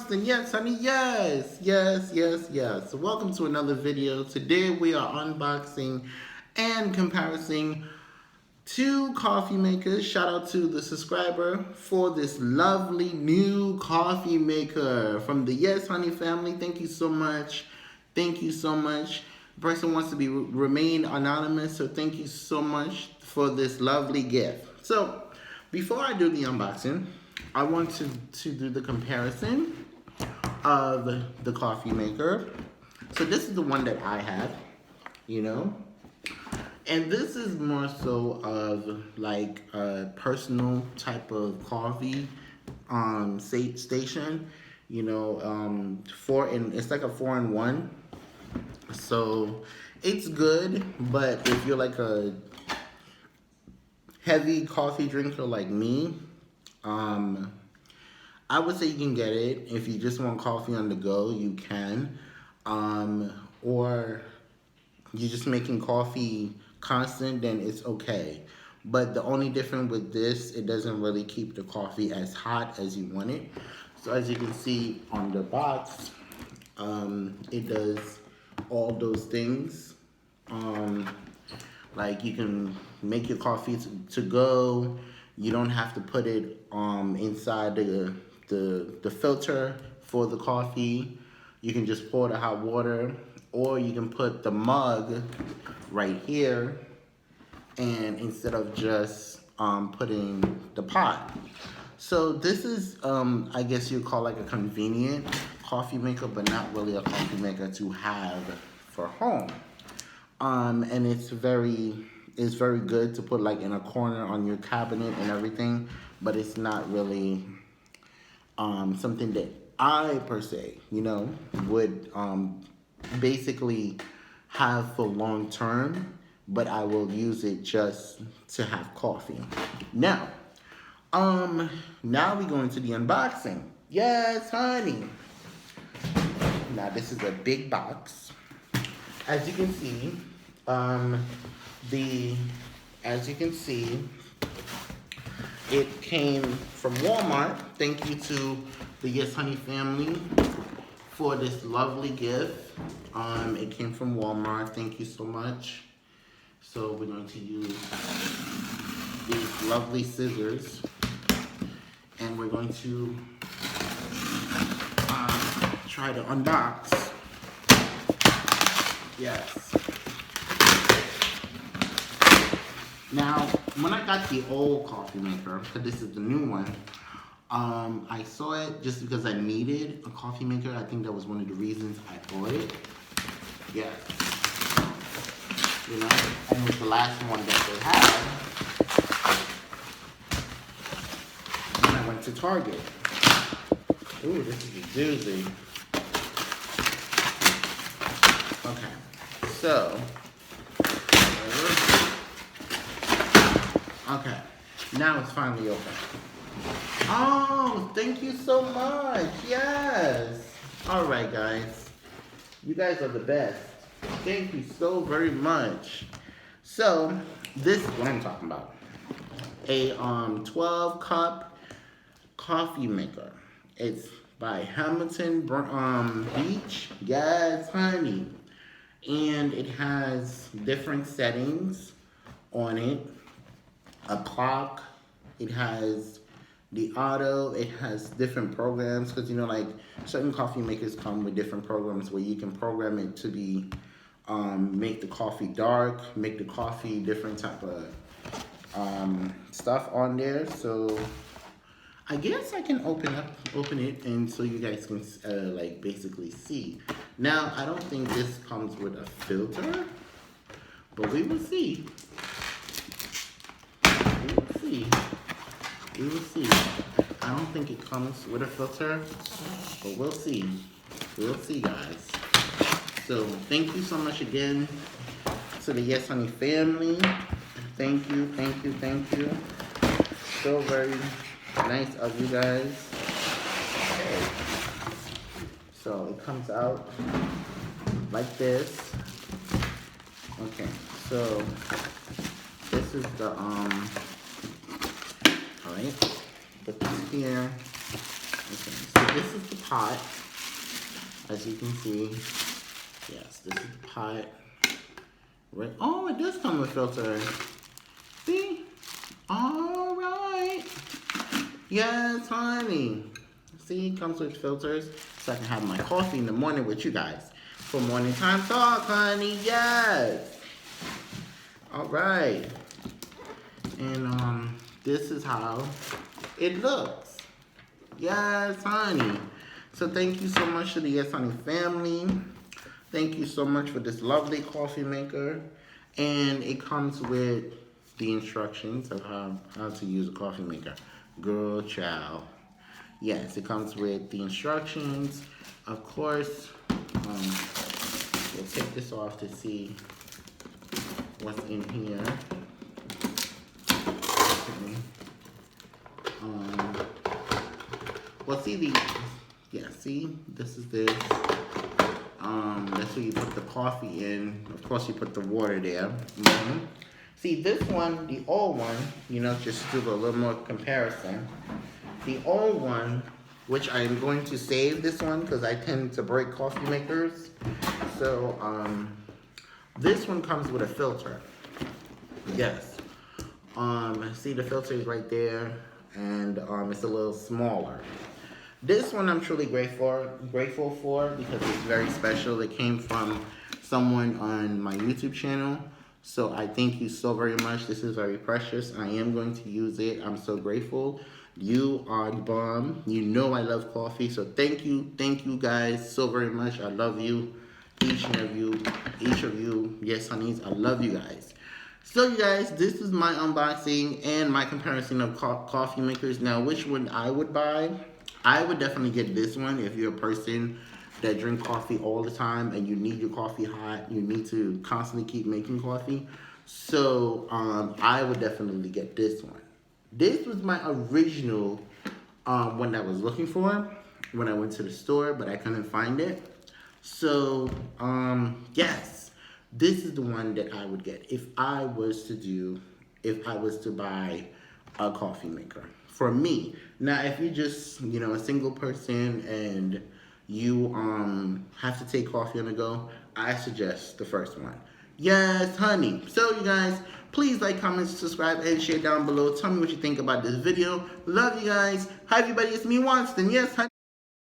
Boston. Yes, honey. Yes. Yes, yes, yes. So welcome to another video. Today we are unboxing and comparing two coffee makers. Shout out to the subscriber for this lovely new coffee maker from the Yes Honey family. Thank you so much. Thank you so much. The person wants to remain anonymous, so thank you so much for this lovely gift. So before I do the unboxing, I want to do the comparison of the coffee maker. So this is the one that I have, and this is more so of like a personal type of coffee station, it's like a 4-in-1. So it's good, but if you're like a heavy coffee drinker like me, I would say you can get it. If you just want coffee on the go, you can. Or you're just making coffee constant, then it's okay. But the only difference with this, it doesn't really keep the coffee as hot as you want it. So as you can see on the box, it does all those things. Like you can make your coffee to go. You don't have to put it inside the filter for the coffee. You can just pour the hot water, or you can put the mug right here, and instead of just putting the pot. So this is, I guess you'd call like a convenient coffee maker, but not really a coffee maker to have for home. And it's very good to put like in a corner on your cabinet and everything, but it's not really something that I per se, would basically have for long term, but I will use it just to have coffee. Now we go into the unboxing. Yes, honey. Now this is a big box. As you can see, it came from Walmart. Thank you to the Yes Honey family for this lovely gift. It came from Walmart. Thank you so much. So we're going to use these lovely scissors, and we're going to try to unbox. Yes. Now, when I got the old coffee maker, because this is the new one, I saw it just because I needed a coffee maker. I think that was one of the reasons I bought it. Yes. And it was the last one that they had. And I went to Target. Ooh, this is a doozy. Okay, so, okay, now it's finally open. Oh, thank you so much. Yes. All right, guys. You guys are the best. Thank you so very much. So, this is what I'm talking about. A 12-cup coffee maker. It's by Hamilton Beach. Yes, honey. And it has different settings on it. A clock. It has the auto. It has different programs, because like certain coffee makers come with different programs where you can program it to be make the coffee dark, make the coffee different type of stuff on there. So I guess I can open it, and so you guys can like basically see. Now I don't think this comes with a filter, but we will see. We will see. I don't think it comes with a filter, but we'll see. We'll see, guys. So thank you so much again to the Yes Honey family. Thank you. So very nice of you guys. Okay. So it comes out like this. Okay, so this is the alright, put this here. Okay, so this is the pot. As you can see, yes, this is the pot. Right. Oh, it does come with filter. See? All right. Yes, honey. See, it comes with filters, so I can have my coffee in the morning with you guys for morning time talk, honey. Yes. All right. And this is how it looks. Yes, honey. So thank you so much to the Yes Honey family. Thank you so much for this lovely coffee maker. And it comes with the instructions of how to use a coffee maker. Girl, child. Yes, it comes with the instructions. Of course, we'll take this off to see what's in here. Okay. Well, see see, this is this. That's where you put the coffee in. Of course, you put the water there. See, this one, the old one, just to do a little more comparison. The old one, which I'm going to save this one because I tend to break coffee makers. So, this one comes with a filter. Yes. See, the filter is right there, and it's a little smaller. This one I'm truly grateful for because it's very special. It came from someone on my YouTube channel. So I thank you so very much. This is very precious. I am going to use it. I'm so grateful. You are the bomb. You know I love coffee. So thank you guys so very much. I love you. Each of you. Yes, honeys, I love you guys. So you guys, this is my unboxing and my comparison of coffee makers. Now, which one I would buy? I would definitely get this one if you're a person that drink coffee all the time and you need your coffee hot. You need to constantly keep making coffee. So I would definitely get this one. This was my original one that I was looking for when I went to the store, but I couldn't find it. So yes, this is the one that I would get if I was to buy a coffee maker. For me. Now, if you're just, a single person and you have to take coffee on the go, I suggest the first one. Yes, honey. So, you guys, please like, comment, subscribe, and share down below. Tell me what you think about this video. Love you guys. Hi, everybody. It's me, Wanston. Yes, honey.